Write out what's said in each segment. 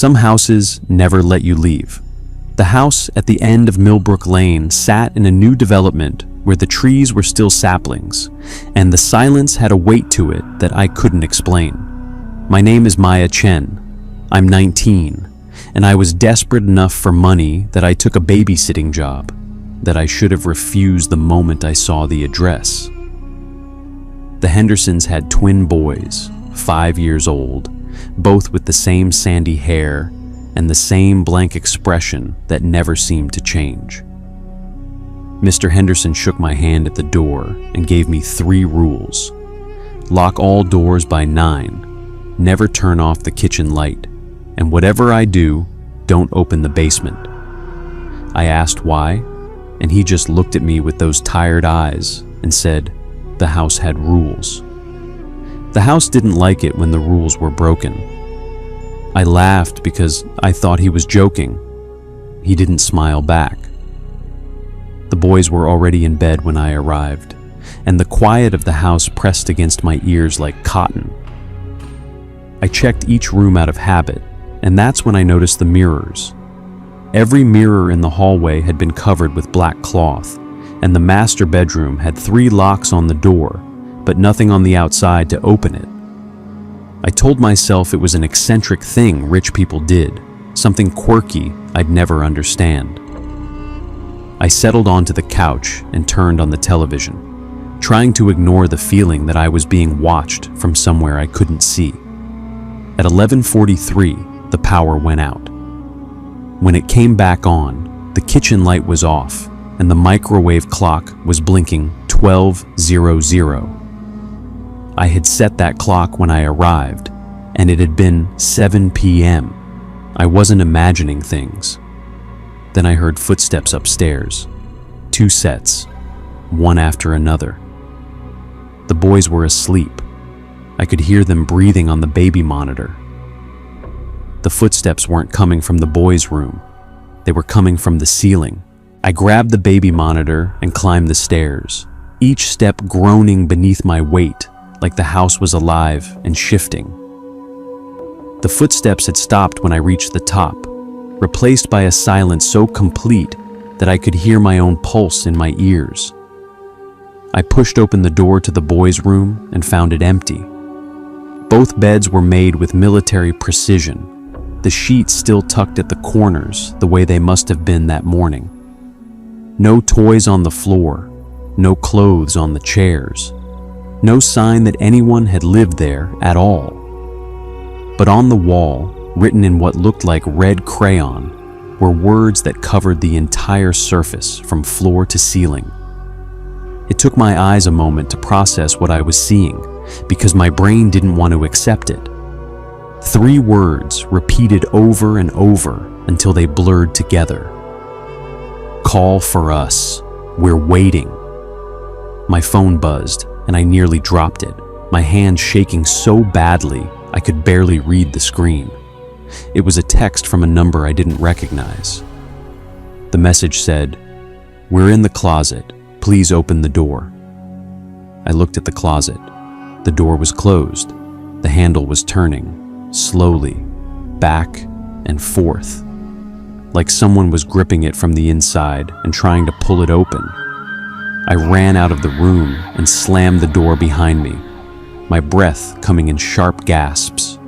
Some houses never let you leave. The house at the end of Millbrook Lane sat in a new development where the trees were still saplings, and the silence had a weight to it that I couldn't explain. My name is Maya Chen. I'm 19, and I was desperate enough for money that I took a babysitting job that I should have refused the moment I saw the address. The Hendersons had twin boys, 5 years old, both with the same sandy hair and the same blank expression that never seemed to change. Mr. Henderson shook my hand at the door and gave me 3 rules. Lock all doors by 9, never turn off the kitchen light, and whatever I do, don't open the basement. I asked why, and he just looked at me with those tired eyes and said the house had rules. The house didn't like it when the rules were broken. I laughed because I thought he was joking. He didn't smile back. The boys were already in bed when I arrived, and the quiet of the house pressed against my ears like cotton. I checked each room out of habit, and that's when I noticed the mirrors. Every mirror in the hallway had been covered with black cloth, and the master bedroom had 3 locks on the door, but nothing on the outside to open it. I told myself it was an eccentric thing rich people did, something quirky I'd never understand. I settled onto the couch and turned on the television, trying to ignore the feeling that I was being watched from somewhere I couldn't see. At 11:43, the power went out. When it came back on, the kitchen light was off, and the microwave clock was blinking 12:00. I had set that clock when I arrived, and it had been 7 p.m. I wasn't imagining things. Then I heard footsteps upstairs. 2 sets, one after another. The boys were asleep. I could hear them breathing on the baby monitor. The footsteps weren't coming from the boys' room. They were coming from the ceiling. I grabbed the baby monitor and climbed the stairs, each step groaning beneath my weight, like the house was alive and shifting. The footsteps had stopped when I reached the top, replaced by a silence so complete that I could hear my own pulse in my ears. I pushed open the door to the boys' room and found it empty. Both beds were made with military precision, the sheets still tucked at the corners the way they must have been that morning. No toys on the floor, no clothes on the chairs, no sign that anyone had lived there at all. But on the wall, written in what looked like red crayon, were words that covered the entire surface from floor to ceiling. It took my eyes a moment to process what I was seeing, because my brain didn't want to accept it. 3 words repeated over and over until they blurred together. Call for us. We're waiting. My phone buzzed, and I nearly dropped it, my hand shaking so badly I could barely read the screen. It was a text from a number I didn't recognize. The message said, "We're in the closet. Please open the door." I looked at the closet. The door was closed. The handle was turning, slowly, back and forth, like someone was gripping it from the inside and trying to pull it open. I ran out of the room and slammed the door behind me, my breath coming in sharp gasps.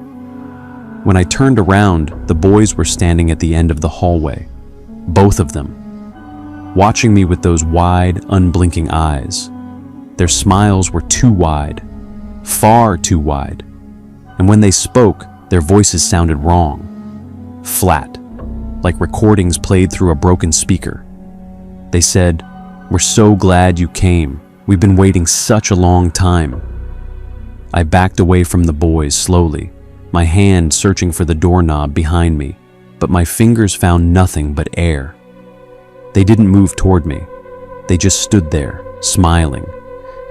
When I turned around, the boys were standing at the end of the hallway, both of them, watching me with those wide, unblinking eyes. Their smiles were too wide, far too wide, and when they spoke, their voices sounded wrong, flat, like recordings played through a broken speaker. They said, "We're so glad you came. We've been waiting such a long time." I backed away from the boys slowly, my hand searching for the doorknob behind me, but my fingers found nothing but air. They didn't move toward me. They just stood there, smiling,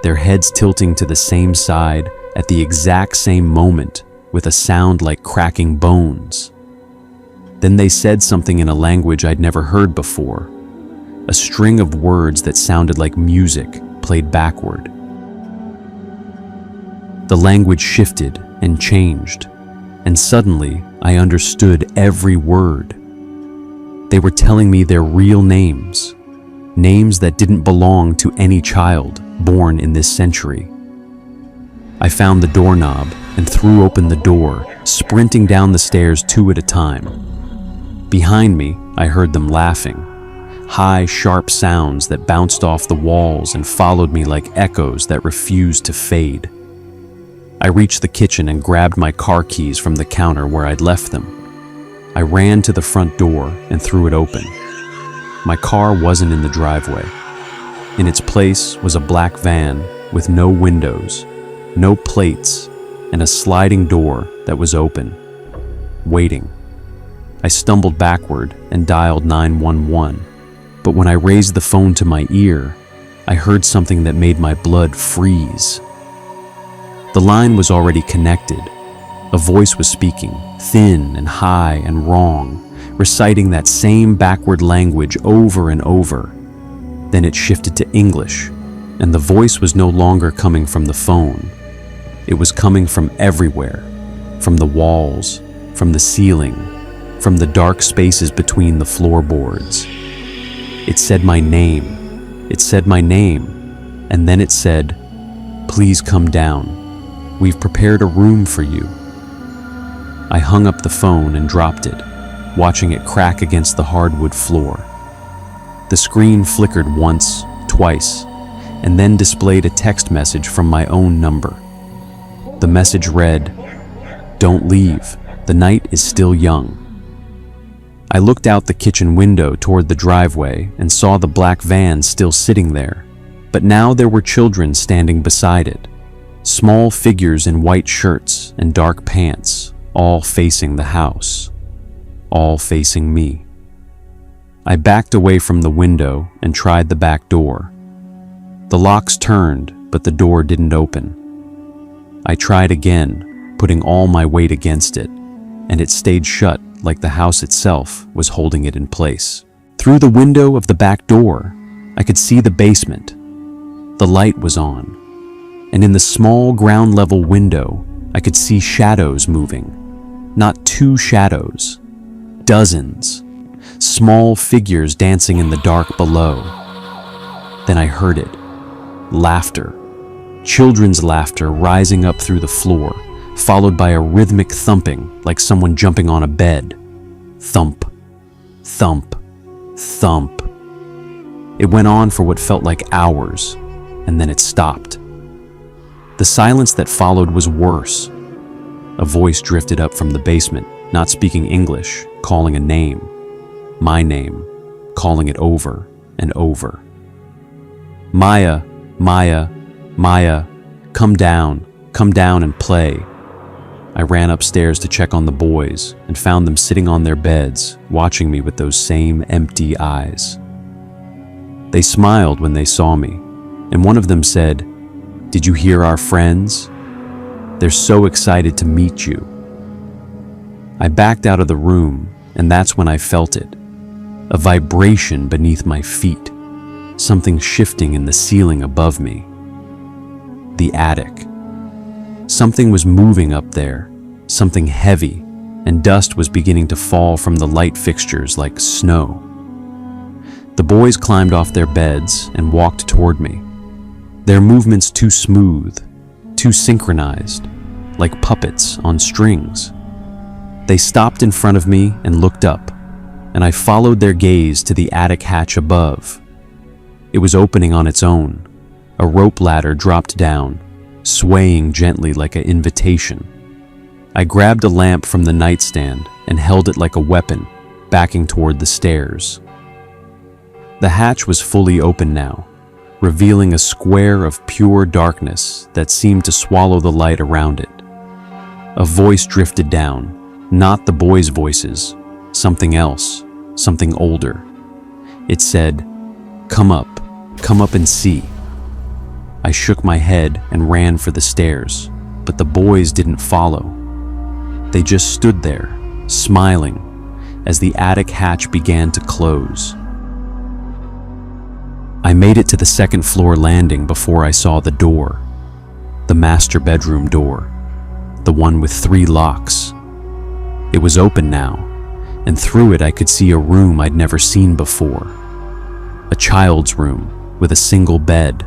their heads tilting to the same side at the exact same moment, with a sound like cracking bones. Then they said something in a language I'd never heard before, a string of words that sounded like music played backward. The language shifted and changed, and suddenly I understood every word. They were telling me their real names, names that didn't belong to any child born in this century. I found the doorknob and threw open the door, sprinting down the stairs 2 at a time. Behind me, I heard them laughing, high, sharp sounds that bounced off the walls and followed me like echoes that refused to fade. I reached the kitchen and grabbed my car keys from the counter where I'd left them. I ran to the front door and threw it open. My car wasn't in the driveway. In its place was a black van with no windows, no plates, and a sliding door that was open, waiting. I stumbled backward and dialed 911, but when I raised the phone to my ear, I heard something that made my blood freeze. The line was already connected. A voice was speaking, thin and high and wrong, reciting that same backward language over and over. Then it shifted to English, and the voice was no longer coming from the phone. It was coming from everywhere, from the walls, from the ceiling, from the dark spaces between the floorboards. It said my name. It said my name. And then it said, "Please come down. We've prepared a room for you." I hung up the phone and dropped it, watching it crack against the hardwood floor. The screen flickered once, twice, and then displayed a text message from my own number. The message read, "Don't leave. The night is still young." I looked out the kitchen window toward the driveway and saw the black van still sitting there, but now there were children standing beside it. Small figures in white shirts and dark pants, all facing the house, all facing me. I backed away from the window and tried the back door. The locks turned, but the door didn't open. I tried again, putting all my weight against it, and it stayed shut like the house itself was holding it in place. Through the window of the back door, I could see the basement. The light was on, and in the small ground-level window, I could see shadows moving. Not 2 shadows, dozens, small figures dancing in the dark below. Then I heard it, laughter, children's laughter rising up through the floor, followed by a rhythmic thumping like someone jumping on a bed. Thump, thump, thump. It went on for what felt like hours, and then it stopped. The silence that followed was worse. A voice drifted up from the basement, not speaking English, calling a name. My name, calling it over and over. "Maya, Maya, Maya, come down and play." I ran upstairs to check on the boys and found them sitting on their beds, watching me with those same empty eyes. They smiled when they saw me, and one of them said, "Did you hear our friends? They're so excited to meet you." I backed out of the room, and that's when I felt it. A vibration beneath my feet, something shifting in the ceiling above me. The attic. Something was moving up there, something heavy, and dust was beginning to fall from the light fixtures like snow. The boys climbed off their beds and walked toward me, their movements too smooth, too synchronized, like puppets on strings. They stopped in front of me and looked up, and I followed their gaze to the attic hatch above. It was opening on its own. A rope ladder dropped down, swaying gently like an invitation. I grabbed a lamp from the nightstand and held it like a weapon, backing toward the stairs. The hatch was fully open now, revealing a square of pure darkness that seemed to swallow the light around it. A voice drifted down, not the boys' voices, something else, something older. It said, come up and see." I shook my head and ran for the stairs, but the boys didn't follow. They just stood there, smiling, as the attic hatch began to close. I made it to the second floor landing before I saw the door, the master bedroom door, the one with 3 locks. It was open now, and through it I could see a room I'd never seen before. A child's room with a single bed,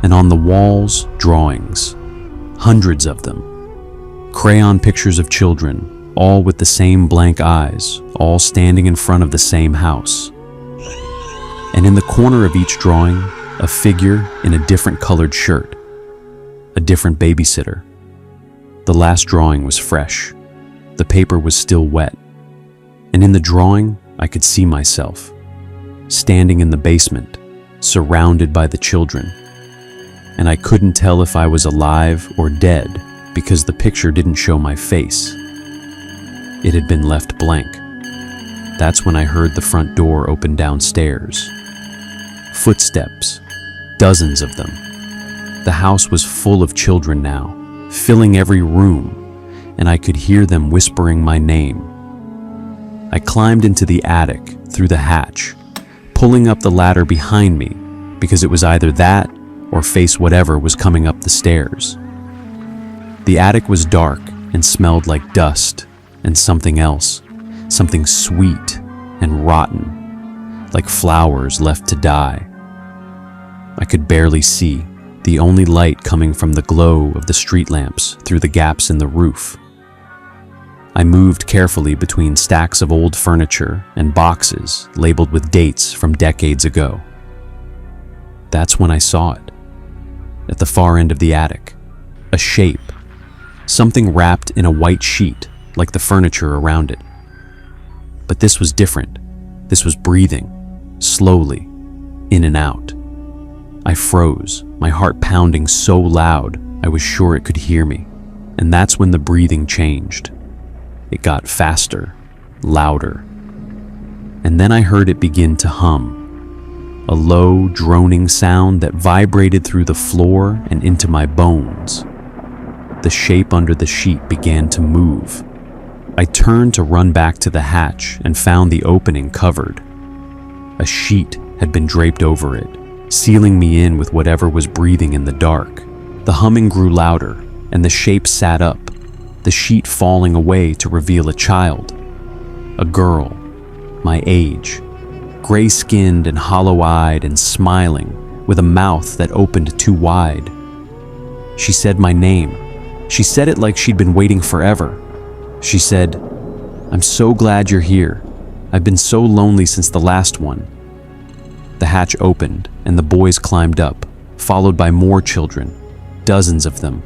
and on the walls, drawings, hundreds of them. Crayon pictures of children, all with the same blank eyes, all standing in front of the same house. And in the corner of each drawing, a figure in a different colored shirt, a different babysitter. The last drawing was fresh. The paper was still wet. And in the drawing, I could see myself, standing in the basement, surrounded by the children. And I couldn't tell if I was alive or dead because the picture didn't show my face. It had been left blank. That's when I heard the front door open downstairs. Footsteps, dozens of them. The house was full of children now, filling every room, and I could hear them whispering my name. I climbed into the attic through the hatch, pulling up the ladder behind me because it was either that or face whatever was coming up the stairs. The attic was dark and smelled like dust and something else, something sweet and rotten, like flowers left to die. I could barely see, the only light coming from the glow of the street lamps through the gaps in the roof. I moved carefully between stacks of old furniture and boxes labeled with dates from decades ago. That's when I saw it. At the far end of the attic, a shape, something wrapped in a white sheet like the furniture around it. But this was different. This was breathing, slowly, in and out. I froze, my heart pounding so loud I was sure it could hear me. And that's when the breathing changed. It got faster, louder. And then I heard it begin to hum, a low, droning sound that vibrated through the floor and into my bones. The shape under the sheet began to move. I turned to run back to the hatch and found the opening covered. A sheet had been draped over it, sealing me in with whatever was breathing in the dark. The humming grew louder, and the shape sat up, the sheet falling away to reveal a child. A girl, my age, gray-skinned and hollow-eyed and smiling, with a mouth that opened too wide. She said my name. She said it like she'd been waiting forever. She said, "I'm so glad you're here. I've been so lonely since the last one." The hatch opened, and the boys climbed up, followed by more children, dozens of them,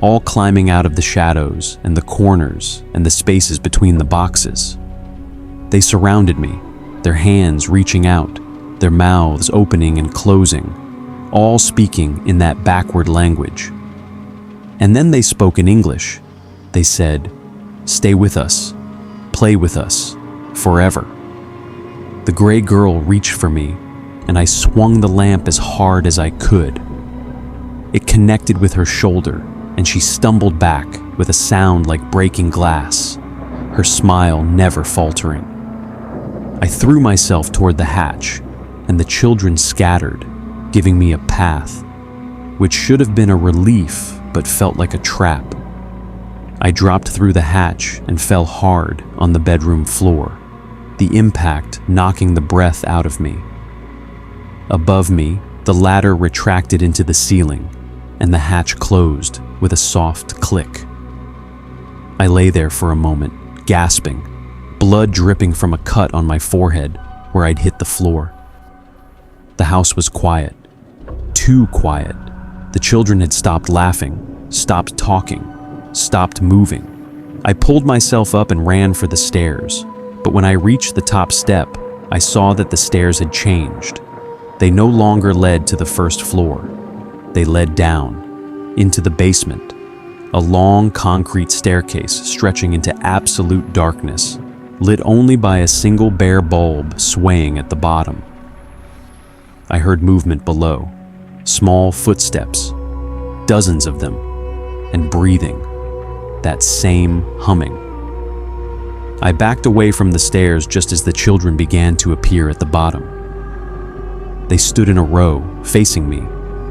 all climbing out of the shadows and the corners and the spaces between the boxes. They surrounded me, their hands reaching out, their mouths opening and closing, all speaking in that backward language. And then they spoke in English. They said, "Stay with us, play with us, forever." The gray girl reached for me, and I swung the lamp as hard as I could. It connected with her shoulder, and she stumbled back with a sound like breaking glass, her smile never faltering. I threw myself toward the hatch, and the children scattered, giving me a path, which should have been a relief but felt like a trap. I dropped through the hatch and fell hard on the bedroom floor, the impact knocking the breath out of me. Above me, the ladder retracted into the ceiling, and the hatch closed with a soft click. I lay there for a moment, gasping, blood dripping from a cut on my forehead where I'd hit the floor. The house was quiet, too quiet. The children had stopped laughing, stopped talking, stopped moving. I pulled myself up and ran for the stairs, but when I reached the top step, I saw that the stairs had changed. They no longer led to the first floor. They led down, into the basement, a long concrete staircase stretching into absolute darkness, lit only by a single bare bulb swaying at the bottom. I heard movement below, small footsteps, dozens of them, and breathing, that same humming. I backed away from the stairs just as the children began to appear at the bottom. They stood in a row, facing me,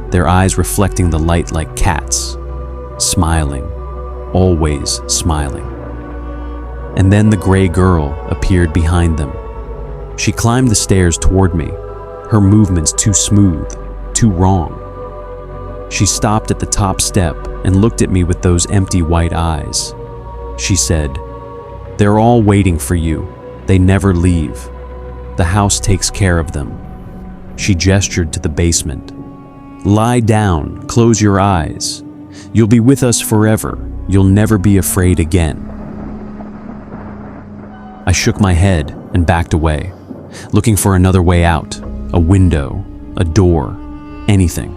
their eyes reflecting the light like cats, smiling, always smiling. And then the gray girl appeared behind them. She climbed the stairs toward me, her movements too smooth, too wrong. She stopped at the top step and looked at me with those empty white eyes. She said, "They're all waiting for you. They never leave. The house takes care of them." She gestured to the basement. "Lie down, close your eyes. You'll be with us forever. You'll never be afraid again." I shook my head and backed away, looking for another way out, a window, a door, anything.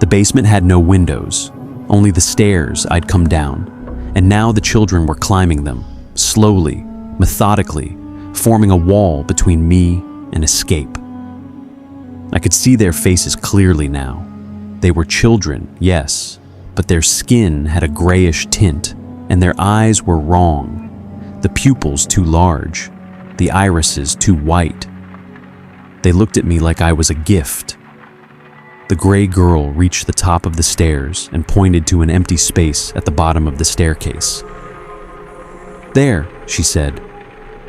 The basement had no windows, only the stairs I'd come down, and now the children were climbing them, slowly, methodically, forming a wall between me and escape. I could see their faces clearly now. They were children, yes, but their skin had a grayish tint, and their eyes were wrong. The pupils too large, the irises too white. They looked at me like I was a gift. The gray girl reached the top of the stairs and pointed to an empty space at the bottom of the staircase. "There," she said.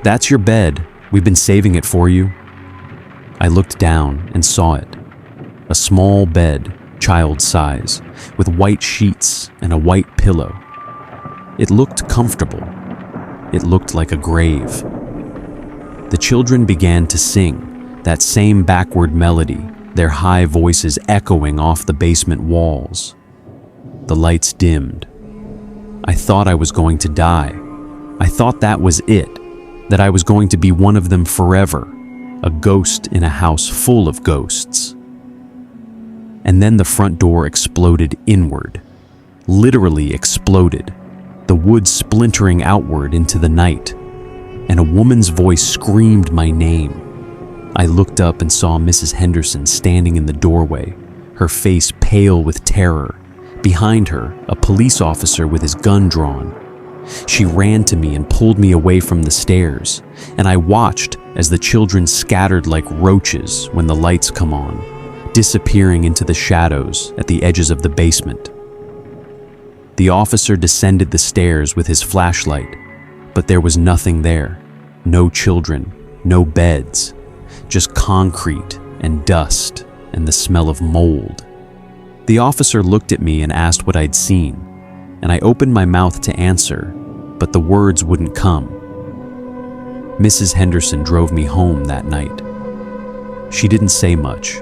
"That's your bed. We've been saving it for you." I looked down and saw it. A small bed, child size, with white sheets and a white pillow. It looked comfortable. It looked like a grave. The children began to sing, that same backward melody, their high voices echoing off the basement walls. The lights dimmed. I thought I was going to die. I thought that was it, that I was going to be one of them forever, a ghost in a house full of ghosts. And then the front door exploded inward, literally exploded, the wood splintering outward into the night, and a woman's voice screamed my name. I looked up and saw Mrs. Henderson standing in the doorway, her face pale with terror. Behind her, a police officer with his gun drawn. She ran to me and pulled me away from the stairs, and I watched as the children scattered like roaches when the lights come on, disappearing into the shadows at the edges of the basement. The officer descended the stairs with his flashlight, but there was nothing there. No children, no beds, just concrete and dust and the smell of mold. The officer looked at me and asked what I'd seen, and I opened my mouth to answer, but the words wouldn't come. Mrs. Henderson drove me home that night. She didn't say much,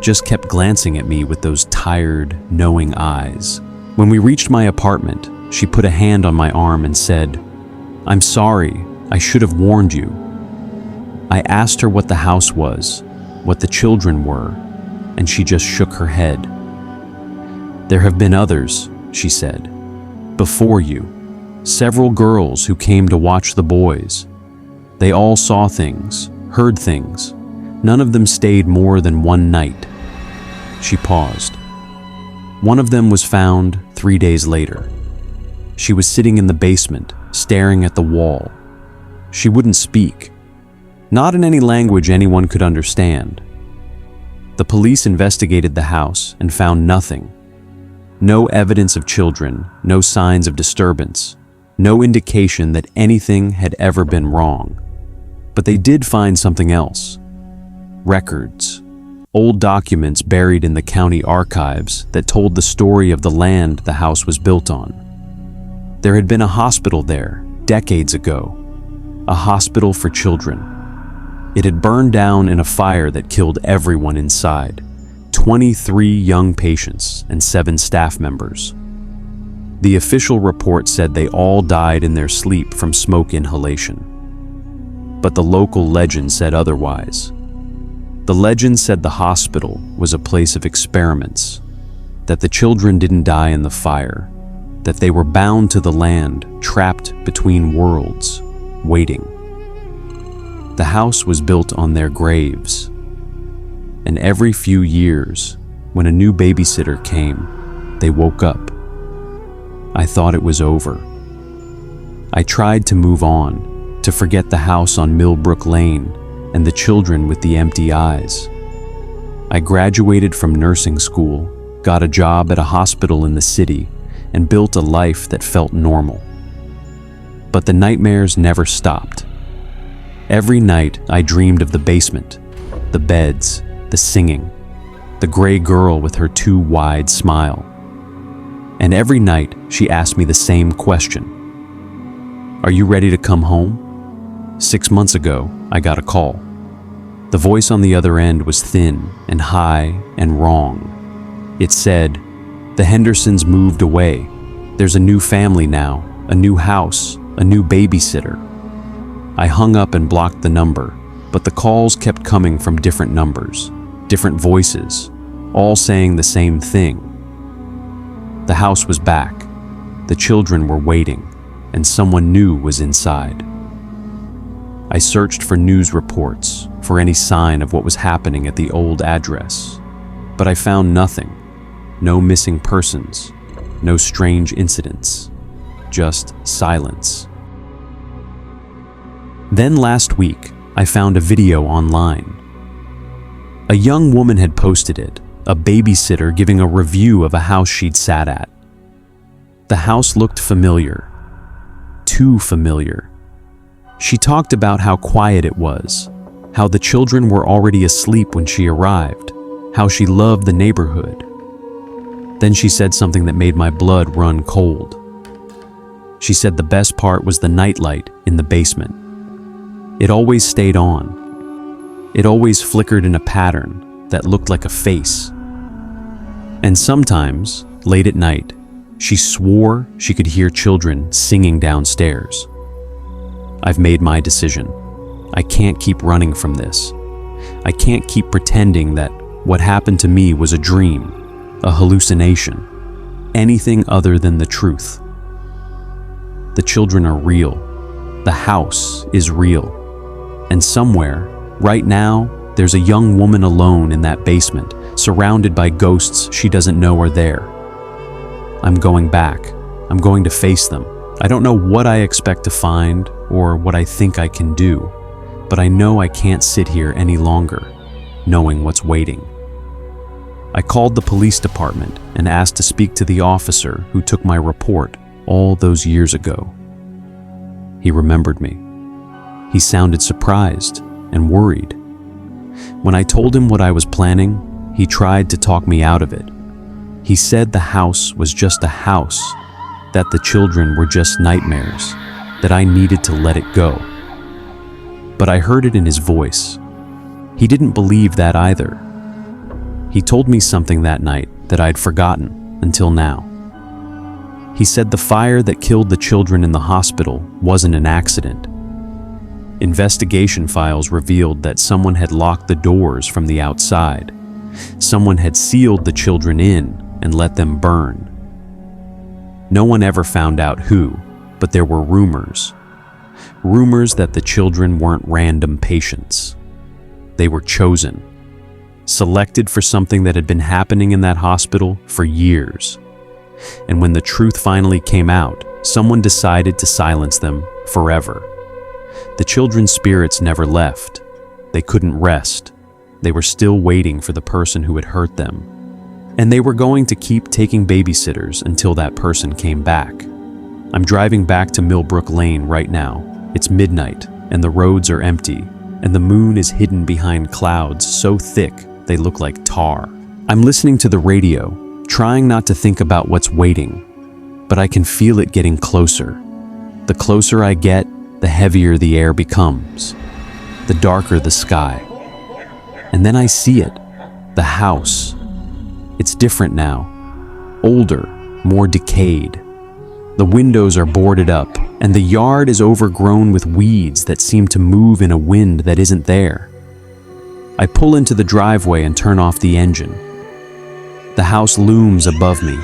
just kept glancing at me with those tired, knowing eyes. When we reached my apartment, she put a hand on my arm and said, "I'm sorry, I should have warned you." I asked her what the house was, what the children were, and she just shook her head. "There have been others," she said, "before you. Several girls who came to watch the boys. They all saw things, heard things. None of them stayed more than one night." She paused. "One of them was found 3 days later. She was sitting in the basement, staring at the wall. She wouldn't speak, not in any language anyone could understand. The police investigated the house and found nothing. No evidence of children, no signs of disturbance, no indication that anything had ever been wrong. But they did find something else. Records. Old documents buried in the county archives that told the story of the land the house was built on. There had been a hospital there decades ago, a hospital for children. It had burned down in a fire that killed everyone inside, 23 young patients and 7 staff members. The official report said they all died in their sleep from smoke inhalation. But the local legend said otherwise. The legend said the hospital was a place of experiments, that the children didn't die in the fire, that they were bound to the land, trapped between worlds, waiting. The house was built on their graves, and every few years, when a new babysitter came, they woke up. I thought it was over. I tried to move on, to forget the house on Millbrook Lane and the children with the empty eyes. I graduated from nursing school, got a job at a hospital in the city, and built a life that felt normal. But the nightmares never stopped. Every night I dreamed of the basement, the beds, the singing, the gray girl with her too wide smile. And every night she asked me the same question. Are you ready to come home? 6 months ago, I got a call. The voice on the other end was thin and high and wrong. It said, "The Hendersons moved away. There's a new family now, a new house, a new babysitter." I hung up and blocked the number, but the calls kept coming from different numbers, different voices, all saying the same thing. The house was back, the children were waiting, and someone new was inside. I searched for news reports, for any sign of what was happening at the old address, but I found nothing. No missing persons, no strange incidents, just silence. Then last week, I found a video online. A young woman had posted it, a babysitter giving a review of a house she'd sat at. The house looked familiar, too familiar. She talked about how quiet it was, how the children were already asleep when she arrived, how she loved the neighborhood. Then she said something that made my blood run cold. She said the best part was the nightlight in the basement. It always stayed on. It always flickered in a pattern that looked like a face. And sometimes, late at night, she swore she could hear children singing downstairs. I've made my decision. I can't keep running from this. I can't keep pretending that what happened to me was a dream, a hallucination, anything other than the truth. The children are real. The house is real. And somewhere, right now, there's a young woman alone in that basement, surrounded by ghosts she doesn't know are there. I'm going back. I'm going to face them. I don't know what I expect to find or what I think I can do, but I know I can't sit here any longer, knowing what's waiting. I called the police department and asked to speak to the officer who took my report all those years ago. He remembered me. He sounded surprised and worried. When I told him what I was planning, he tried to talk me out of it. He said the house was just a house, that the children were just nightmares, that I needed to let it go. But I heard it in his voice. He didn't believe that either. He told me something that night that I'd forgotten until now. He said the fire that killed the children in the hospital wasn't an accident. Investigation files revealed that someone had locked the doors from the outside. Someone had sealed the children in and let them burn. No one ever found out who, but there were rumors. Rumors that the children weren't random patients. They were chosen, selected for something that had been happening in that hospital for years. And when the truth finally came out, someone decided to silence them forever. The children's spirits never left. They couldn't rest. They were still waiting for the person who had hurt them. And they were going to keep taking babysitters until that person came back. I'm driving back to Millbrook Lane right now. It's midnight, and the roads are empty, and the moon is hidden behind clouds so thick they look like tar. I'm listening to the radio, trying not to think about what's waiting, but I can feel it getting closer. The closer I get, the heavier the air becomes, the darker the sky. And then I see it, the house. It's different now, older, more decayed. The windows are boarded up, and the yard is overgrown with weeds that seem to move in a wind that isn't there. I pull into the driveway and turn off the engine. The house looms above me,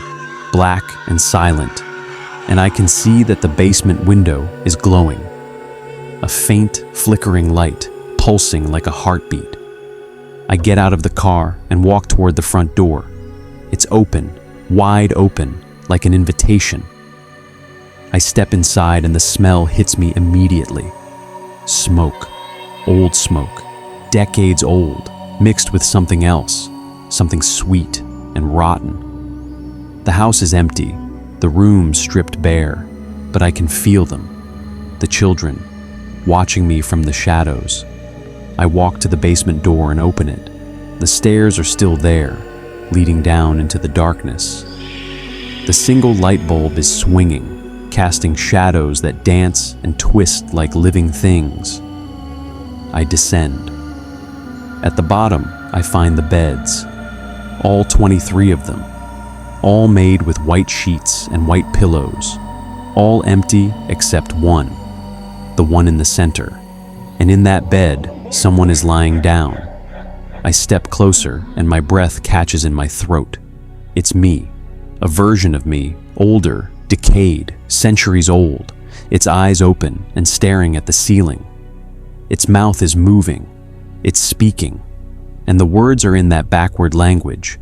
black and silent, and I can see that the basement window is glowing. A faint, flickering light, pulsing like a heartbeat. I get out of the car and walk toward the front door. It's open, wide open, like an invitation. I step inside and the smell hits me immediately. Smoke, old smoke, decades old, mixed with something else, something sweet and rotten. The house is empty, the rooms stripped bare, but I can feel them. the children, watching me from the shadows. I walk to the basement door and open it. The stairs are still there, leading down into the darkness. The single light bulb is swinging, casting shadows that dance and twist like living things. I descend. At the bottom, I find the beds, all 23 of them, all made with white sheets and white pillows, all empty except one, the one in the center. And in that bed, someone is lying down. I step closer and my breath catches in my throat. It's me, a version of me, older, decayed, centuries old, its eyes open and staring at the ceiling. Its mouth is moving, it's speaking, and the words are in that backward language.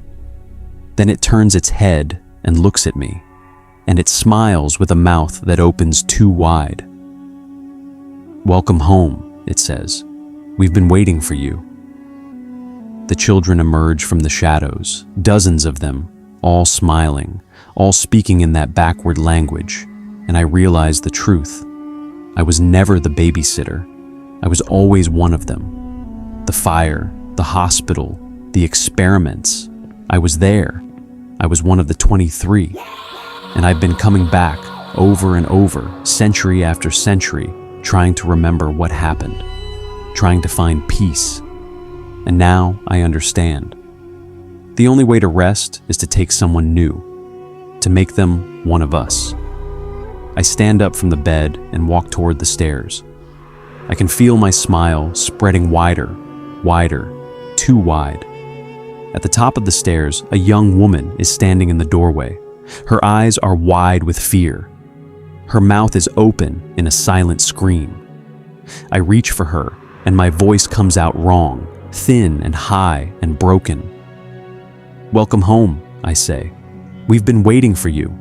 Then it turns its head and looks at me, and it smiles with a mouth that opens too wide. "Welcome home," it says. "We've been waiting for you." The children emerge from the shadows, dozens of them, all smiling, all speaking in that backward language, and I realize the truth. I was never the babysitter. I was always one of them. The fire, the hospital, the experiments. I was there. I was one of the 23. And I've been coming back over and over, century after century, trying to remember what happened, trying to find peace. And now I understand. The only way to rest is to take someone new, to make them one of us. I stand up from the bed and walk toward the stairs. I can feel my smile spreading wider, wider, too wide. At the top of the stairs, a young woman is standing in the doorway. Her eyes are wide with fear. Her mouth is open in a silent scream. I reach for her, and my voice comes out wrong, thin and high and broken. "Welcome home," I say. "We've been waiting for you."